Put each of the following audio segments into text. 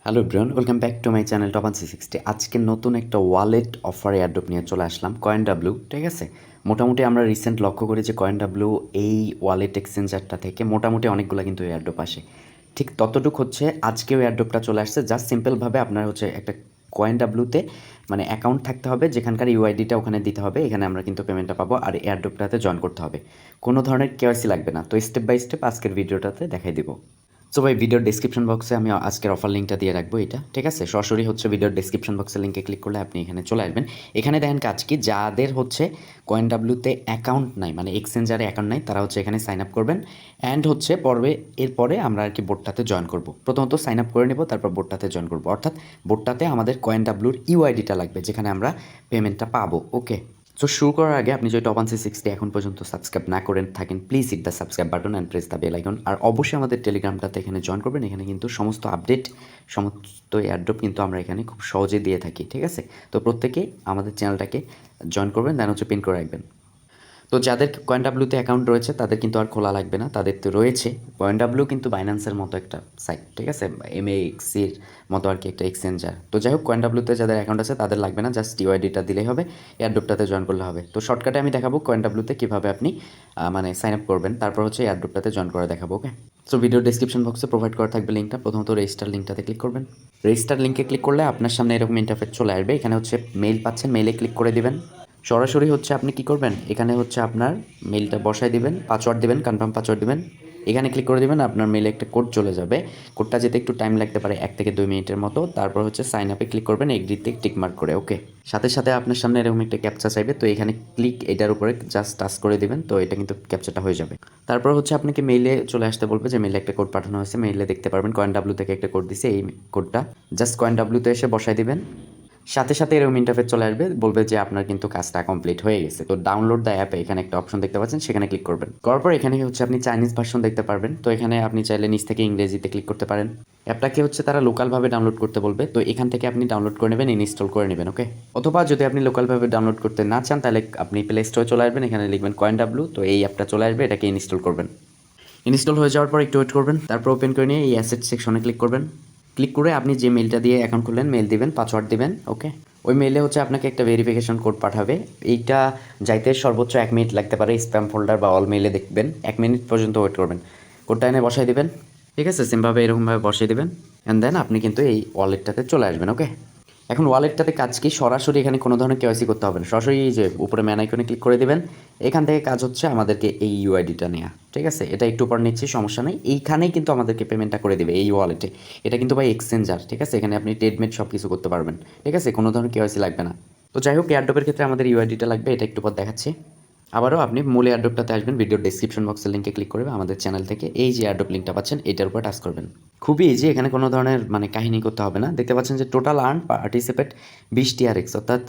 Hello everyone, welcome back to my channel top 360। আজকে নতুন একটা ওয়ালেট অফার এয়ারড্রপ নিয়ে চলে আসলাম CoinW। ঠিক আছে, মোটামুটি আমরা রিসেন্ট লক্ষ্য করি যে CoinW এই ওয়ালেট এক্সচেঞ্জারটা থেকে মোটামুটি অনেকগুলো কিন্তু এয়ারড্রপ আসে। ঠিক ততটুক হচ্ছে আজকেও এয়ারড্রপটা চলে আসছে। জাস্ট সিম্পলভাবে আপনার হচ্ছে একটা CoinW-তে মানে অ্যাকাউন্ট থাকতে হবে, যেখানকার ইউআইডিটা ওখানে দিতে হবে। এখানে আমরা কিন্তু পেমেন্টটা পাবো, আর এয়ারড্রপটাতে জয়েন করতে হবে। কোনো ধরনের কেওয়াইসি লাগবে না। তো স্টেপ বাই স্টেপ আজকের ভিডিওটাতে দেখাই দিব। সো ভাই, ভিডিওর ডেসক্রিপশন বক্সে আমি আজকের অফার লিঙ্কটা দিয়ে রাখবো। এটা ঠিক আছে, সরাসরি হচ্ছে ভিডিওর ডেসক্রিপশন বক্সের লিঙ্কে ক্লিক করলে আপনি এখানে চলে আসবেন। এখানে দেখেন কাজ কি, যাদের হচ্ছে CoinW-তে অ্যাকাউন্ট নাই, মানে এক্সচেঞ্জারে অ্যাকাউন্ট নাই, তারা হচ্ছে এখানে সাইন আপ করবেন। অ্যান্ড হচ্ছে এরপরে আমরা আর কি বোর্ডটাতে জয়েন করব। প্রথমত সাইন আপ করে নেব, তারপর বোর্ডটাতে জয়েন করব। অর্থাৎ বোর্ডটাতে আমাদের CoinW-র ইউআইডিটা লাগবে, যেখানে আমরা পেমেন্টটা পাবো। ওকে, সো শুরু করার আগে আপনি যদি টপ 360 এখন পর্যন্ত সাবস্ক্রাইব না করেন থাকেন, please hit the subscribe button and press the bell icon. আর অবশ্যই আমাদের টেলিগ্রামটাতে এখানে জয়েন করবেন। এখানে কিন্তু সমস্ত আপডেট, সমস্ত এয়ারড্রপ কিন্তু আমরা এখানে খুব সহজে দিয়ে থাকি। ঠিক আছে, তো প্রত্যেকেই আমাদের চ্যানেলটাকে জয়েন করবেন, দেন হচ্ছে পিন করে রাখবেন। তো যাদের CoinW-তে অ্যাকাউন্ট রয়েছে তাদের কিন্তু আর খোলা লাগবে না, তাদের তো রয়েছে। CoinW কিন্তু বাইন্যান্সের মতো একটা সাইট, ঠিক আছে, MAX-এর মতো আর কি একটা এক্সচেঞ্জার। তো যাই হোক, CoinW-তে যাদের অ্যাকাউন্ট আছে তাদের লাগবে না, জাস্ট ইউআইডিটা দিলেই হবে, এয়ারড্রপটাতে জয়েন করলে হবে। তো শর্টকাটে আমি দেখাবো CoinW-তে কীভাবে আপনি মানে সাইন আপ করবেন, তারপর হচ্ছে এয়ারড্রপটাতে জয়েন করে দেখাবো। ওকে, সো ভিডিও ডিসক্রিপশন বক্সে প্রোভাইড করা থাকবে লিঙ্কটা। প্রথমত রেজিস্টার লিঙ্কটাতে ক্লিক করবেন। রেজিস্টার লিঙ্কে ক্লিক করলে আপনার সামনে এরকম ইন্টারফেস চলে আসবে। এখানে হচ্ছে মেইল পাচ্ছেন, মেইলে ক্লিক করে দিবেন। সরাসরি হচ্ছে আপনি কি করবেন, এখানে হচ্ছে আপনার মেইলটা বসায় দিবেন, পাসওয়ার্ড দিবেন, কনফার্ম পাসওয়ার্ড দিবেন, এখানে ক্লিক করে দিবেন। আপনার মেইলে একটা কোড চলে যাবে, কোডটা যেতে একটু টাইম লাগতে পারে, 1 থেকে 2 মিনিটের মতো। তারপর হচ্ছে সাইন আপে ক্লিক করবেন, এগ্রিতে টিক মার্ক করে। ওকে, সাথে সাথে আপনার সামনে এরকম একটা ক্যাপচা চাইবে, তো এখানে ক্লিক, এটার উপরে জাস্ট টাচ করে দিবেন, তো এটা কিন্তু ক্যাপচাটা হয়ে যাবে। তারপর হচ্ছে আপনাকে মেইলে চলে আসতে বলবে যে মেইলে একটা কোড পাঠানো হয়েছে। মেইলে দেখতে পারবেন CoinW থেকে একটা কোড দিছে, এই কোডটা জাস্ট CoinW-তে এসে বসায় দিবেন। সাথে সাথে এরকম ইন্টারফেস চলে আসবে, বলবে যে আপনার কিন্তু কাজটা কমপ্লিট হয়ে গেছে। তো ডাউনলোড দ্য অ্যাপে এখানে একটা অপশন দেখতে পাচ্ছেন, সেখানে ক্লিক করবেন। করার পর এখানে হচ্ছে আপনি চাইনিজ ভার্সন দেখতে পারবেন। তো এখানে আপনি চাইলে নিচ থেকে ইংরেজিতে ক্লিক করতে পারেন। অ্যাপটাকে হচ্ছে তারা লোকালভাবে ডাউনলোড করতে বলবে, তো এখান থেকে আপনি ডাউনলোড করে নেবেন, ইনস্টল করে নেবেন। ওকে, অথবা যদি আপনি লোকালভাবে ডাউনলোড করতে না চান, তাহলে আপনি প্লে স্টোরে চলে আসবেন, এখানে লিখবেন CoinW, তো এই অ্যাপটা চলে আসবে, এটাকে ইনস্টল করবেন। ইনস্টল হয়ে যাওয়ার পর একটু ওয়েট করবেন, তারপর ওপেন করে নিয়ে এই অ্যাসেট সেকশনে ক্লিক করবেন। ক্লিক করে আপনি যে মেলটা দিয়ে অ্যাকাউন্ট খুললেন, মেল দিবেন, পাসওয়ার্ড দিবেন। ওকে, ওই মেলে হচ্ছে আপনাকে একটা ভেরিফিকেশন কোড পাঠাবে। এইটা যাইতে সর্বোচ্চ 1 মিনিট লাগতে পারে, স্প্যাম ফোল্ডার বা অল মেলে দেখবেন। 1 মিনিট পর্যন্ত ওয়েট করবেন, কোডটা এনে বসাই দিবেন। ঠিক আছে, সিমভাবে এরকমভাবে বসিয়ে দেবেন, অ্যান্ড দেন আপনি কিন্তু এই ওয়ালেটটাতে চলে আসবেন। ওকে, এখন ওয়ালেটটাতে কাজ কি, সরাসরি এখানে কোনো ধরনের কেওয়াইসি করতে হবে না, সরাসরি এই যে উপরে ম্যান আইকনে ক্লিক করে দেবেন। এখান থেকে কাজ হচ্ছে আমাদেরকে এই ইউআইডিটা নেওয়া। ঠিক আছে, এটা একটু পর নিচ্ছি, সমস্যা নেই। এইখানেই কিন্তু আমাদেরকে পেমেন্টটা করে দেবে এই ওয়ালেটে। এটা কিন্তু ভাই এক্সচেঞ্জার, ঠিক আছে, এখানে আপনি ট্রেডমেট সব কিছু করতে পারবেন। ঠিক আছে, কোনো ধরনের কেওয়াইসি লাগবে না। তো যাই হোক, এয়ারড্রপের ক্ষেত্রে আমাদের ইউআইডিটা লাগবে, এটা একটু পর দেখাচ্ছি। আবারও আপনি মূল এয়ারড্রপটাতে আসবেন, ভিডিওর ডেসক্রিপশন বক্সের লিঙ্কে ক্লিক করবে, আমাদের চ্যানেল থেকে এই যে এয়ারড্রপ লিঙ্কটা পাচ্ছেন এটার উপর টাচ করবেন। খুবই ইজি, এখানে কোনো ধরনের মানে কাহিনী করতে হবে না। দেখতে পাচ্ছেন যে টোটাল আর্ন পার্টিসিপেট 20 TRX, অর্থাৎ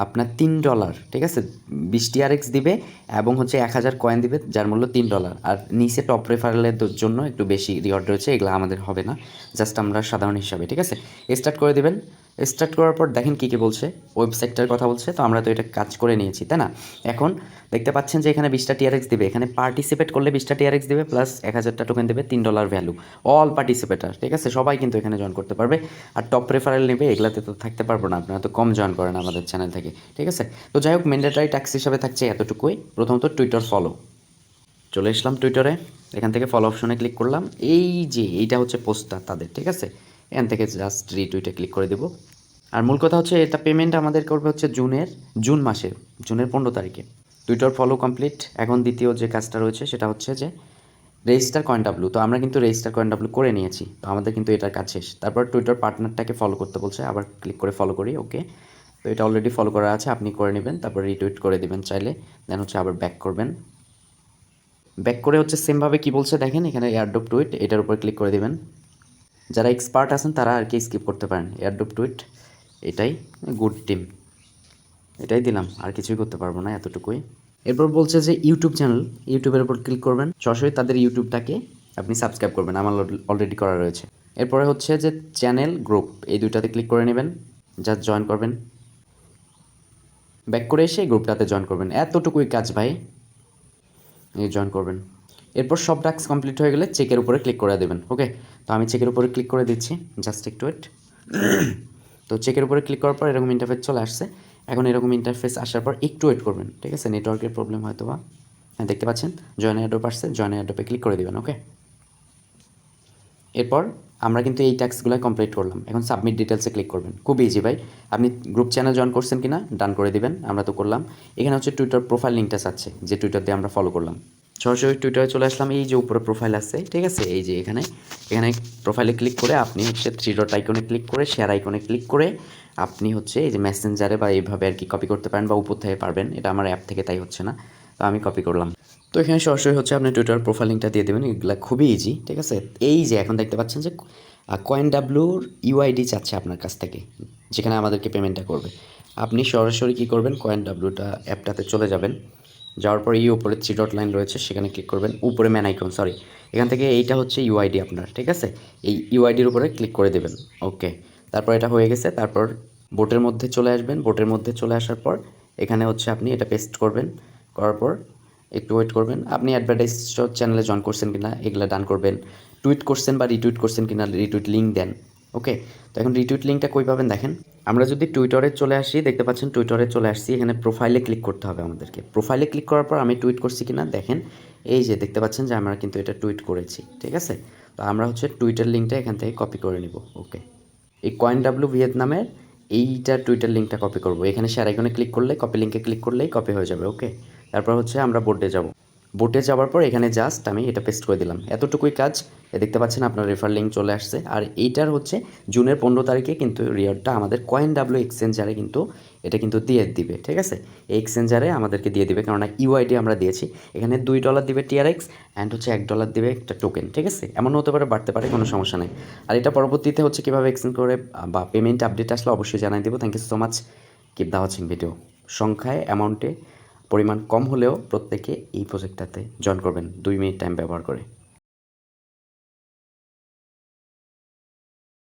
আপনার $3। ঠিক আছে, 20 TRX দিবে এবং হচ্ছে 1000 কয়েন দিবে, যার মূল্য $3। আর নিচে টপ রেফারেলের জন্য একটু বেশি রিওয়ার্ড রয়েছে, এগুলো আমাদের হবে না, জাস্ট আমরা সাধারণ হিসাবে। ঠিক আছে, স্টার্ট করে দেবেন। স্টার্ট করার পর দেখেন কী কী বলছে, ওয়েবসাইটটার কথা বলছে। তো আমরা তো এটা কাজ করে নিয়েছি, তাই না? এখন দেখতে পাচ্ছেন যে এখানে 20টা TRX দিবে, এখানে পার্টিসিপেট করলে 20টা TRX দিবে, প্লাস 1000টা টোকেন দেবে, $3 ভ্যালু। অল পার্টিসিপেটার, ঠিক আছে, সবাই কিন্তু এখানে জয়েন করতে পারবে। আর টপ রেফারেল নেবে, এগুলাতে তো থাকতে পারবো না, আপনারা তো কম জয়েন করেন আমাদের চ্যানেল থেকে। ঠিক আছে, তো যাই হোক, ম্যান্ডেটরি ট্যাক্স হিসাবে থাকছে এতটুকুই। প্রথমত টুইটার ফলো, চলে আসলাম টুইটারে, এখান থেকে ফলো অপশনে ক্লিক করলাম। এই যে এইটা হচ্ছে পোস্টটা তাদের, ঠিক আছে, এখান থেকে জাস্ট রিটুইটে ক্লিক করে দেবো। আর মূল কথা হচ্ছে এটা পেমেন্ট আমাদের করবে হচ্ছে জুন মাসের 15 তারিখে। Twitter follow complete. এখন দ্বিতীয় যে কাজটা রয়েছে সেটা হচ্ছে যে রেজিস্টার CoinW। তো আমরা কিন্তু রেজিস্টার CoinW করে নিয়েছি, তো আমাদের কিন্তু এটার কাজ শেষ। তারপর টুইটার পার্টনারটাকে ফলো করতে বলছে, আবার ক্লিক করে ফলো করি। ওকে, তো এটা অলরেডি ফলো করা আছে, আপনি করে নেবেন, তারপর রিটুইট করে দেবেন চাইলে, দেন হচ্ছে আবার ব্যাক করবেন। ব্যাক করে হচ্ছে সেমভাবে কি বলছে দেখেন, এখানে এয়ারড্রপ টুইট, এটার উপর ক্লিক করে দেবেন। যারা এক্সপার্ট আছেন তারা আর কি স্কিপ করতে পারেন। এয়ারড্রপ টুইট, এটাই গুড টিম, এটাই দিলাম, আর কিছুই করতে পারবো না, এতটুকুই। এরপর বলছে যে ইউটিউব চ্যানেল, ইউটিউবের উপর ক্লিক করবেন, সরাসরি তাদের ইউটিউবটাকে আপনি সাবস্ক্রাইব করবেন, আমার অলরেডি করা রয়েছে। এরপরে হচ্ছে যে চ্যানেল, গ্রুপ, এই দুইটাতে ক্লিক করে নেবেন, জাস্ট জয়েন করবেন। ব্যাক করে এসে গ্রুপটাতে জয়েন করবেন, এতটুকুই কাজ ভাই, এই জয়েন করবেন। এরপর সব টাস্ক কমপ্লিট হয়ে গেলে চেকের উপরে ক্লিক করে দেবেন। ওকে, তো আমি চেকের উপরে ক্লিক করে দিচ্ছি, জাস্ট একটু ওয়েট। তো চেকের উপরে ক্লিক করার পর এরকম ইন্টারফেস চলে আসছে। এখন এরকম ইন্টারফেস আসার পর একটু ওয়েট করবেন, ঠিক আছে, নেটওয়ার্কের প্রবলেম হয়তো বা। হ্যাঁ, দেখতে পাচ্ছেন জয়েন এয়ারড্রপ আসছে, জয়েন এয়ারড্রপে ক্লিক করে দেবেন। ওকে, এরপর আমরা কিন্তু এই টাস্কগুলো কমপ্লিট করলাম। এখন সাবমিট ডিটেলসে ক্লিক করবেন, খুব ইজি ভাই। আপনি গ্রুপ চ্যানেল জয়েন করছেন কিনা ডান করে দিবেন, আমরা তো করলাম। এখানে হচ্ছে টুইটার প্রোফাইল লিঙ্কটা চাচ্ছে, যে টুইটার দিয়ে আমরা ফলো করলাম। সরাসরি টুইটারে চলে আসলাম, এই যে উপরে প্রোফাইল আছে, ঠিক আছে, এই যে এখানে এখানে প্রোফাইলে ক্লিক করে আপনি হচ্ছে থ্রি ডট আইকনে ক্লিক করে শেয়ার আইকনে ক্লিক করে আপনি হচ্ছে এই যে মেসেঞ্জারে বা এইভাবে আর কি কপি করতে পারেন বা উপর থেকে পারবেন। এটা আমার অ্যাপ থেকে তাই হচ্ছে না, তো আমি কপি করলাম। তো এখানে সরাসরি হচ্ছে আপনি টুইটার প্রোফাইল লিঙ্কটা দিয়ে দেবেন, এগুলো খুবই ইজি, ঠিক আছে। এই যে এখন দেখতে পাচ্ছেন যে CoinW ইউআইডি চাচ্ছে আপনার কাছ থেকে, যেখানে আমাদেরকে পেমেন্টটা করবে। আপনি সরাসরি কী করবেন, CoinWটা অ্যাপটাতে চলে যাবেন। যাওয়ার পর এই উপরে থ্রি ডট লাইন রয়েছে, সেখানে ক্লিক করবেন, উপরে ম্যান আইকন, সরি, এখান থেকে এইটা হচ্ছে ইউআইডি আপনার, ঠিক আছে। এই ইউআইডির উপরে ক্লিক করে দেবেন। ওকে, তারপর এটা হয়ে গেছে। তারপর বোটের মধ্যে চলে আসবেন। বোটের মধ্যে চলে আসার পর এখানে হচ্ছে আপনি এটা পেস্ট করবেন, করার পর একটু ওয়েট করবেন। আপনি অ্যাডভার্টাইজ চ্যানেলে জয়েন করছেন কিনা এগুলো ডান করবেন। টুইট করছেন বা রিটুইট করছেন কিনা রিটুইট লিঙ্ক দেন। ওকে, তো এখন রিটুইট লিঙ্কটা কই পাবেন দেখেন। আমরা যদি টুইটারে চলে আসি, দেখতে পাচ্ছেন টুইটারে চলে আসছি, এখানে প্রোফাইলে ক্লিক করতে হবে আমাদেরকে। প্রোফাইলে ক্লিক করার পর আমি টুইট করছি কিনা দেখেন, এই যে দেখতে পাচ্ছেন যে আমরা কিন্তু এটা টুইট করেছি, ঠিক আছে। তো আমরা হচ্ছে টুইটার লিঙ্কটা এখান থেকে কপি করে নিব। ওকে, এই CoinW ভিয়েতনামের এইটা টুইটার লিঙ্কটা কপি করব। এখানে শেয়ার আইকনে ক্লিক করলে, কপি লিঙ্কে ক্লিক করলেই কপি হয়ে যাবে। ওকে, তারপর হচ্ছে আমরা বোটে যাব। বোটে যাওয়ার পর এখানে জাস্ট আমি এটা পেস্ট করে দিলাম, এতটুকুই কাজ। দেখতে পাচ্ছেন আপনার রেফার লিঙ্ক চলে আসছে। আর এইটার হচ্ছে জুনের 15 তারিখে কিন্তু রিওয়ার্ডটা আমাদের CoinW এক্সচেঞ্জারে কিন্তু এটা কিন্তু দিয়ে দিবে, ঠিক আছে। এই এক্সচেঞ্জারে আমাদেরকে দিয়ে দিবে, কেননা ইউআইডি আমরা দিয়েছি। এখানে $2 দিবে TRX, অ্যান্ড হচ্ছে $1 দিবে একটা টোকেন, ঠিক আছে। এমন হতে পারে, বাড়তে পারে, কোনো সমস্যা নেই। আর এটা পরবর্তীতে হচ্ছে কীভাবে এক্সচেঞ্জ করে বা পেমেন্ট আপডেট আসলে অবশ্যই জানাই দেবো। Thank you so much, keep the watching video. সংখ্যায় অ্যামাউন্টে পরিমাণ কম হলেও প্রত্যেকে এই প্রজেক্টটাতে জয়েন করবেন 2 মিনিট টাইম ব্যবহার করে।